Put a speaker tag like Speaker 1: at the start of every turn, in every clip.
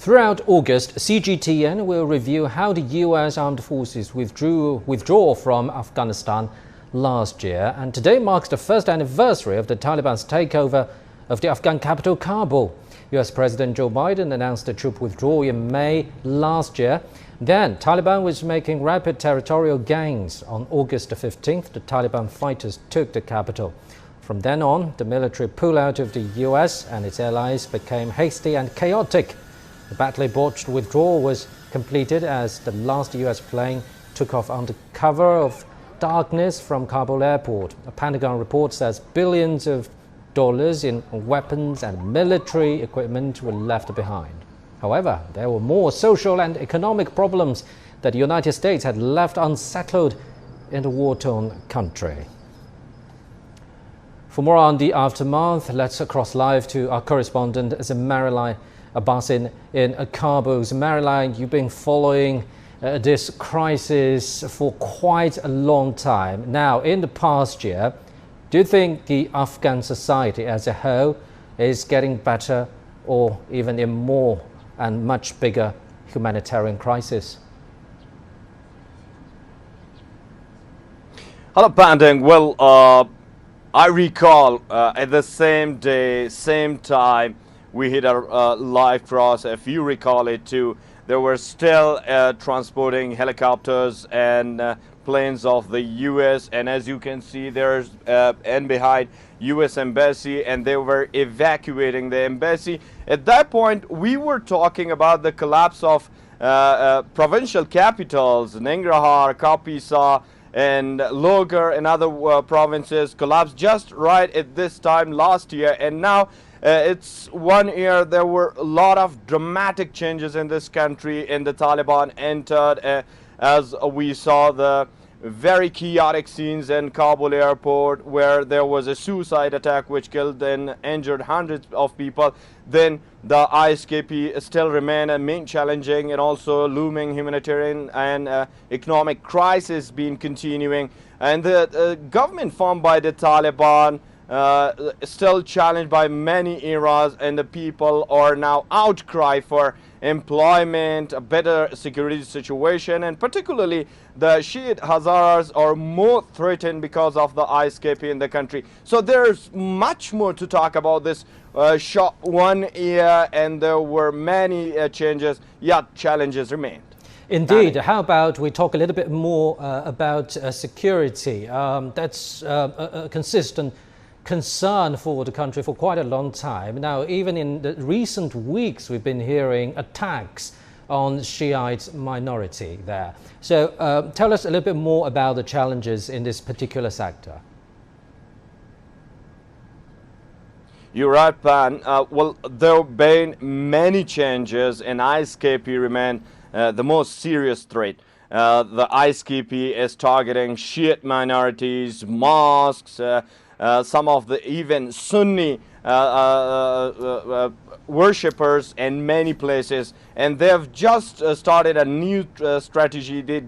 Speaker 1: Throughout August, CGTN will review how the US armed forces withdraw from Afghanistan last year, and today marks the first anniversary of the Taliban's takeover of the Afghan capital, Kabul. US President Joe Biden announced the troop withdrawal in May last year. Then, Taliban was making rapid territorial gains. On August 15th, the Taliban fighters took the capital. From then on, the military pullout of the US and its allies became hasty and chaotic. The badly botched withdrawal was completed as the last US plane took off under cover of darkness from Kabul airport. A Pentagon report says billions of dollars in weapons and military equipment were left behind. However, there were more social and economic problems that the United States had left unsettled in the war-torn country. For more on the aftermath, let's cross live to our correspondent Zemarilai Abbas in Kabul. Zemarilai, you've been following this crisis for quite a long time. Now, in the past year, do you think the Afghan society as a whole is getting better or even in more and much bigger humanitarian crisis?
Speaker 2: Hello, Pandang. Well, I recall at the same day, same time, we hit a live cross. If you recall it too, there were still transporting helicopters and planes of the US, and as you can see, there's and behind US embassy, and they were evacuating the embassy. At that point, we were talking about the collapse of provincial capitals, Nangarhar, Kapisa, and Logar and other provinces collapsed just right at this time last year, and now it's 1 year. There were a lot of dramatic changes in this country, and the Taliban entered as we saw the very chaotic scenes in Kabul airport, where there was a suicide attack which killed and injured hundreds of people. Then the ISKP still remain a main challenging and also looming humanitarian and economic crisis been continuing, and the government formed by the Taliban still challenged by many eras, and the people are now outcry for employment, a better security situation, and particularly the Shiite Hazaras are more threatened because of the ISKP in the country. So there's much more to talk about this short 1 year, and there were many changes, yet challenges remained.
Speaker 1: Indeed. How about we talk a little bit more about security? That's a consistent concern for the country for quite a long time. Now, even in the recent weeks, we've been hearing attacks on Shiite minority there. So tell us a little bit more about the challenges in this particular sector.
Speaker 2: You're right, Pan. Well, there have been many changes, and ISKP remain the most serious threat. The ISKP is targeting Shiite minorities, mosques, some of the even Sunni worshippers in many places, and they've just started a new strategy. They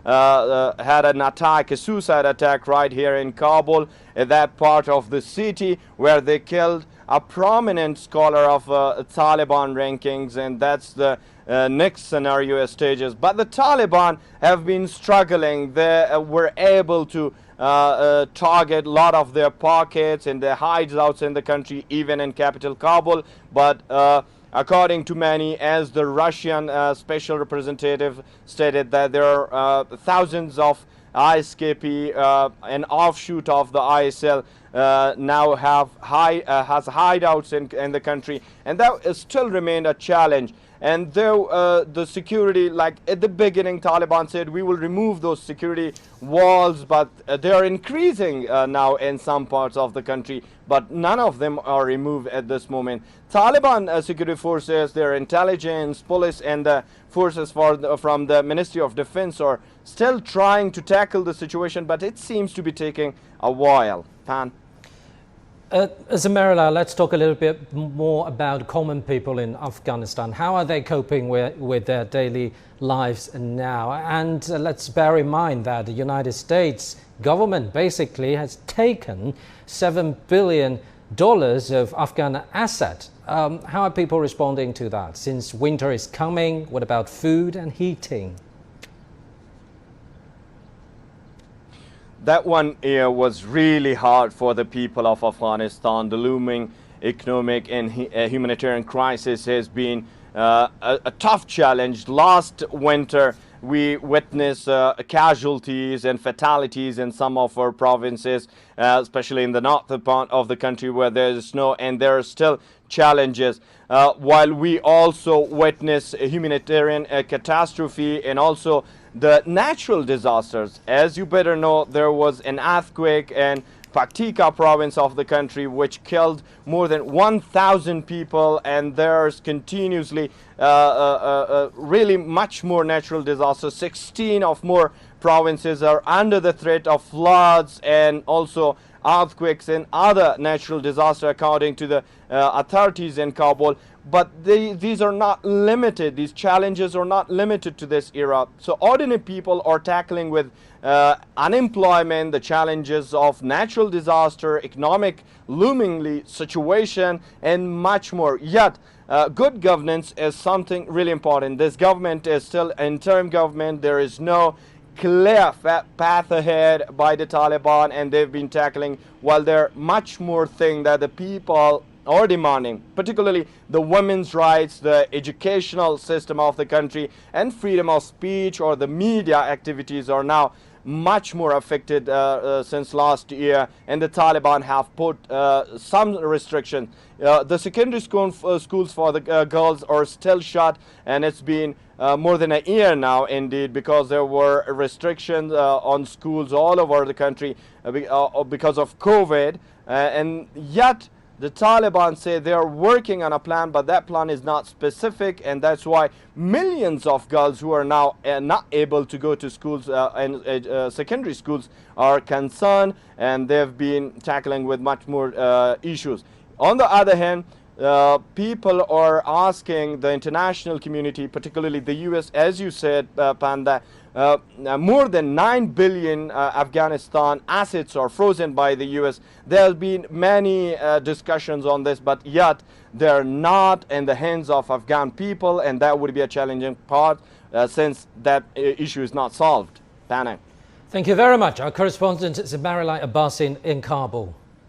Speaker 2: had an attack, a suicide attack right here in Kabul, at that part of the city, where they killed a prominent scholar of Taliban rankings, and that's the next scenario stages. But the Taliban have been struggling. They were able to target a lot of their pockets and their hideouts in the country, even in capital Kabul. But according to many, as the Russian special representative stated, that there are thousands of ISKP, an offshoot of the ISL, now has hideouts in the country, and that still remained a challenge. And though the security, like at the beginning, Taliban said we will remove those security walls, but they are increasing now in some parts of the country, but none of them are removed at this moment. Taliban security forces, their intelligence, police, and the forces from the Ministry of Defense are still trying to tackle the situation, but it seems to be taking a while. Pan?
Speaker 1: Zemarilai, let's talk a little bit more about common people in Afghanistan. How are they coping with their daily lives now? And let's bear in mind that the United States government basically has taken $7 billion of Afghan asset How are people responding to that? Since winter is coming, what about food and heating?
Speaker 2: That one was really hard for the people of Afghanistan. The looming economic and humanitarian crisis has been a tough challenge. Last winter, we witnessed casualties and fatalities in some of our provinces, especially in the northern part of the country where there is snow, and there are still challenges. While we also witness a humanitarian catastrophe and also the natural disasters. As you better know, there was an earthquake in Paktika province of the country which killed more than 1,000 people, and there's continuously really much more natural disasters. 16 of more provinces are under the threat of floods and also earthquakes and other natural disasters according to the authorities in Kabul. But these are not limited, these challenges are not limited to this era. So ordinary people are tackling with unemployment, the challenges of natural disaster, economic loomingly situation, and much more. Yet good governance is something really important. This government is still an interim government. There is no clear path ahead by the Taliban, and they've been tackling, while there are much more things that the people are demanding, particularly the women's rights, the educational system of the country, and freedom of speech or the media activities are now much more affected since last year, and the Taliban have put some restrictions. The secondary schools for the girls are still shut, and it's been more than a year now indeed, because there were restrictions on schools all over the country because of COVID, and yet the Taliban say they are working on a plan, but that plan is not specific, and that's why millions of girls who are now not able to go to schools and secondary schools are concerned, and they've been tackling with much more issues. On the other hand, people are asking the international community, particularly the US, as you said, Panda, more than 9 billion Afghanistan assets are frozen by the US. There have been many discussions on this, but yet they're not in the hands of Afghan people, and that would be a challenging part since that issue is not solved. Panda.
Speaker 1: Thank you very much. Our correspondent is Marilai Abbas in Kabul.